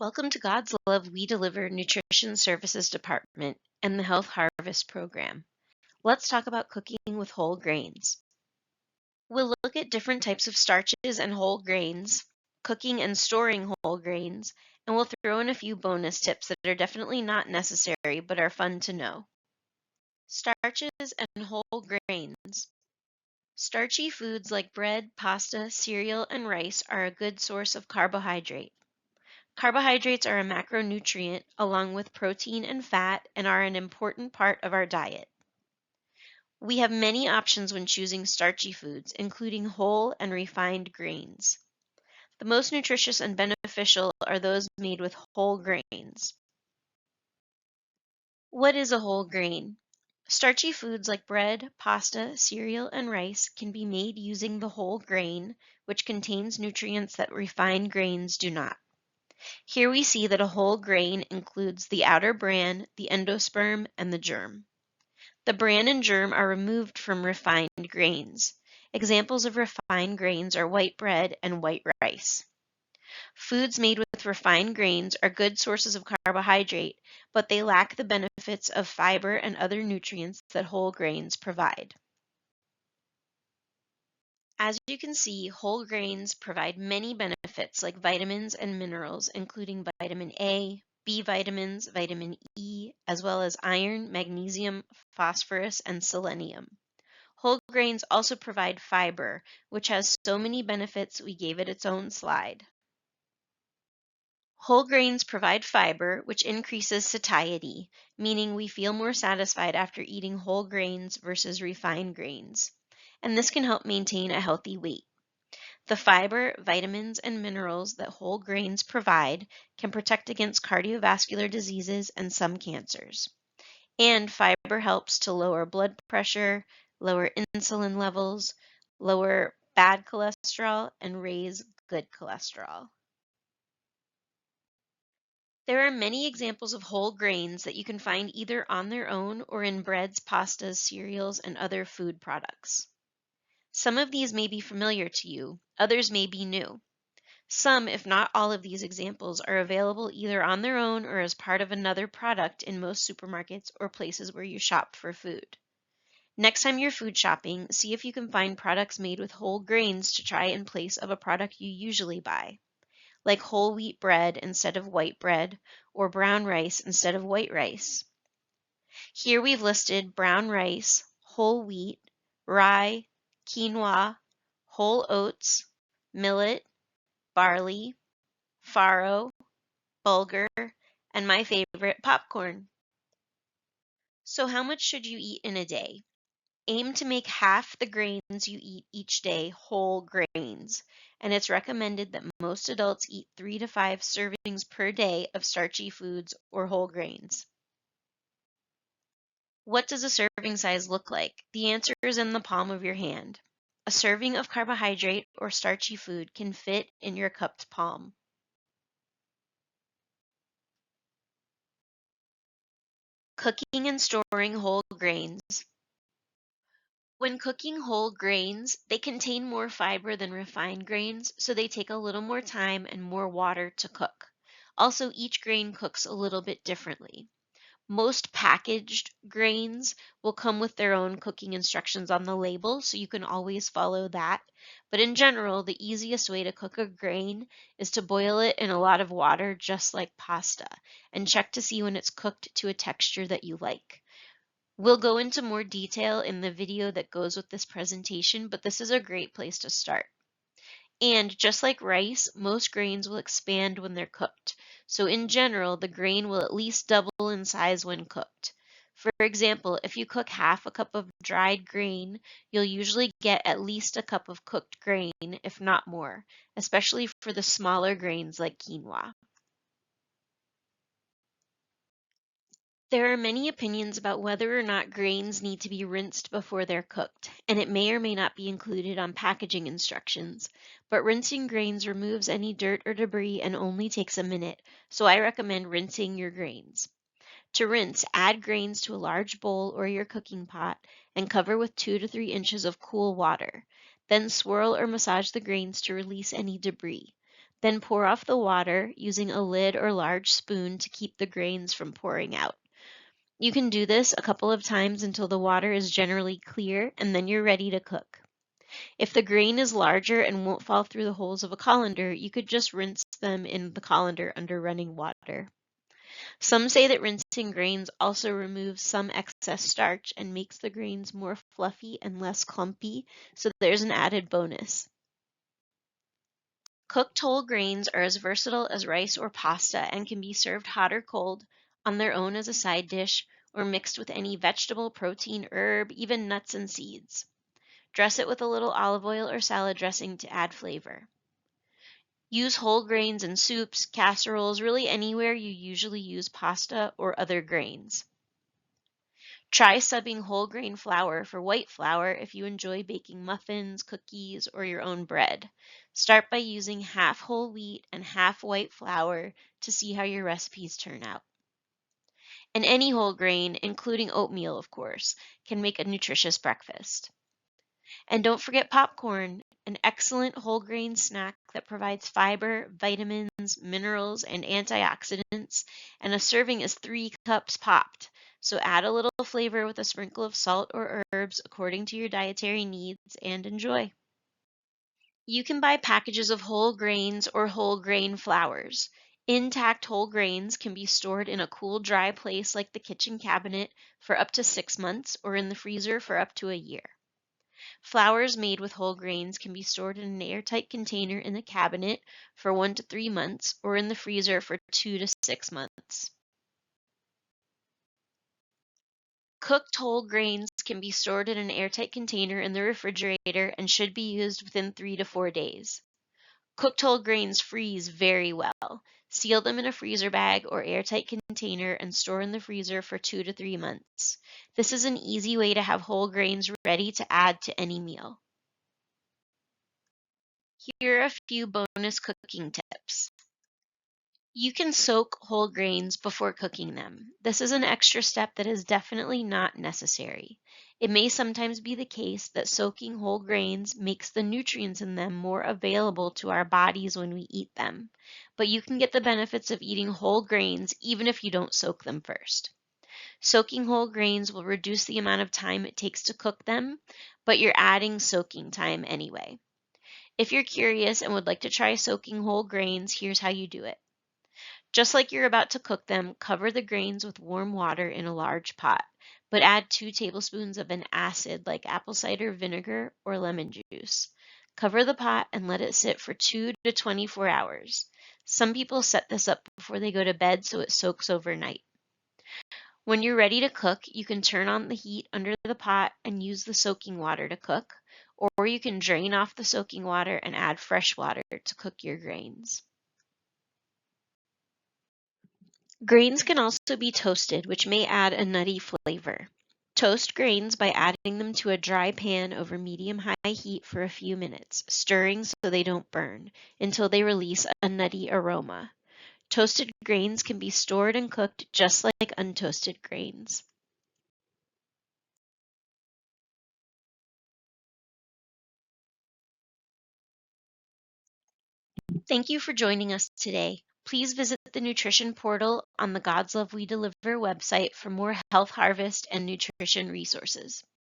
Welcome to God's Love We Deliver Nutrition Services Department and the Health Harvest Program. Let's talk about cooking with whole grains. We'll look at different types of starches and whole grains, cooking and storing whole grains, and we'll throw in a few bonus tips that are definitely not necessary but are fun to know. Starches and whole grains. Starchy foods like bread, pasta, cereal, and rice are a good source of carbohydrate. Carbohydrates are a macronutrient along with protein and fat and are an important part of our diet. We have many options when choosing starchy foods, including whole and refined grains. The most nutritious and beneficial are those made with whole grains. What is a whole grain? Starchy foods like bread, pasta, cereal, and rice can be made using the whole grain, which contains nutrients that refined grains do not. Here we see that a whole grain includes the outer bran, the endosperm, and the germ. The bran and germ are removed from refined grains. Examples of refined grains are white bread and white rice. Foods made with refined grains are good sources of carbohydrate, but they lack the benefits of fiber and other nutrients that whole grains provide. As you can see, whole grains provide many benefits like vitamins and minerals, including vitamin A, B vitamins, vitamin E, as well as iron, magnesium, phosphorus, and selenium. Whole grains also provide fiber, which has so many benefits we gave it its own slide. Whole grains provide fiber, which increases satiety, meaning we feel more satisfied after eating whole grains versus refined grains. And this can help maintain a healthy weight. The fiber, vitamins, and minerals that whole grains provide can protect against cardiovascular diseases and some cancers. And fiber helps to lower blood pressure, lower insulin levels, lower bad cholesterol, and raise good cholesterol. There are many examples of whole grains that you can find either on their own or in breads, pastas, cereals, and other food products. Some of these may be familiar to you, others may be new. Some, if not all of these examples, are available either on their own or as part of another product in most supermarkets or places where you shop for food. Next time you're food shopping, see if you can find products made with whole grains to try in place of a product you usually buy, like whole wheat bread instead of white bread, or brown rice instead of white rice. Here we've listed brown rice, whole wheat, rye, quinoa, whole oats, millet, barley, farro, bulgur, and my favorite, popcorn. So how much should you eat in a day? Aim to make half the grains you eat each day whole grains, and it's recommended that most adults eat 3 to 5 servings per day of starchy foods or whole grains. What does a serving size look like? The answer is in the palm of your hand. A serving of carbohydrate or starchy food can fit in your cupped palm. Cooking and storing whole grains. When cooking whole grains, they contain more fiber than refined grains, so they take a little more time and more water to cook. Also, each grain cooks a little bit differently. Most packaged grains will come with their own cooking instructions on the label, so you can always follow that. But in general, the easiest way to cook a grain is to boil it in a lot of water, just like pasta, and check to see when it's cooked to a texture that you like. We'll go into more detail in the video that goes with this presentation, but this is a great place to start. And just like rice, most grains will expand when they're cooked. So in general, the grain will at least double in size when cooked. For example, if you cook half a cup of dried grain, you'll usually get at least a cup of cooked grain, if not more, especially for the smaller grains like quinoa. There are many opinions about whether or not grains need to be rinsed before they're cooked, and it may or may not be included on packaging instructions. But rinsing grains removes any dirt or debris and only takes a minute, so I recommend rinsing your grains. To rinse, add grains to a large bowl or your cooking pot and cover with 2 to 3 inches of cool water. Then swirl or massage the grains to release any debris. Then pour off the water using a lid or large spoon to keep the grains from pouring out. You can do this a couple of times until the water is generally clear, and then you're ready to cook. If the grain is larger and won't fall through the holes of a colander, you could just rinse them in the colander under running water. Some say that rinsing grains also removes some excess starch and makes the grains more fluffy and less clumpy, so there's an added bonus. Cooked whole grains are as versatile as rice or pasta and can be served hot or cold, on their own as a side dish, or mixed with any vegetable, protein, herb, even nuts and seeds. Dress it with a little olive oil or salad dressing to add flavor. Use whole grains in soups, casseroles, really anywhere you usually use pasta or other grains. Try subbing whole grain flour for white flour if you enjoy baking muffins, cookies, or your own bread. Start by using half whole wheat and half white flour to see how your recipes turn out. And any whole grain, including oatmeal, of course, can make a nutritious breakfast. And don't forget popcorn, an excellent whole grain snack that provides fiber, vitamins, minerals, and antioxidants, and a serving is 3 cups popped. So add a little flavor with a sprinkle of salt or herbs according to your dietary needs and enjoy. You can buy packages of whole grains or whole grain flours. Intact whole grains can be stored in a cool, dry place like the kitchen cabinet for up to 6 months or in the freezer for up to a year. Flours made with whole grains can be stored in an airtight container in the cabinet for 1 to 3 months or in the freezer for 2 to 6 months. Cooked whole grains can be stored in an airtight container in the refrigerator and should be used within 3 to 4 days. Cooked whole grains freeze very well. Seal them in a freezer bag or airtight container and store in the freezer for 2 to 3 months. This is an easy way to have whole grains ready to add to any meal. Here are a few bonus cooking tips. You can soak whole grains before cooking them. This is an extra step that is definitely not necessary. It may sometimes be the case that soaking whole grains makes the nutrients in them more available to our bodies when we eat them, but you can get the benefits of eating whole grains even if you don't soak them first. Soaking whole grains will reduce the amount of time it takes to cook them, but you're adding soaking time anyway. If you're curious and would like to try soaking whole grains, here's how you do it. Just like you're about to cook them, cover the grains with warm water in a large pot, but add 2 tablespoons of an acid like apple cider vinegar or lemon juice. Cover the pot and let it sit for 2 to 24 hours. Some people set this up before they go to bed so it soaks overnight. When you're ready to cook, you can turn on the heat under the pot and use the soaking water to cook, or you can drain off the soaking water and add fresh water to cook your grains. Grains can also be toasted, which may add a nutty flavor. Toast grains by adding them to a dry pan over medium-high heat for a few minutes, stirring so they don't burn, until they release a nutty aroma. Toasted grains can be stored and cooked just like untoasted grains. Thank you for joining us today. Please visit the nutrition portal on the God's Love We Deliver website for more health harvest and nutrition resources.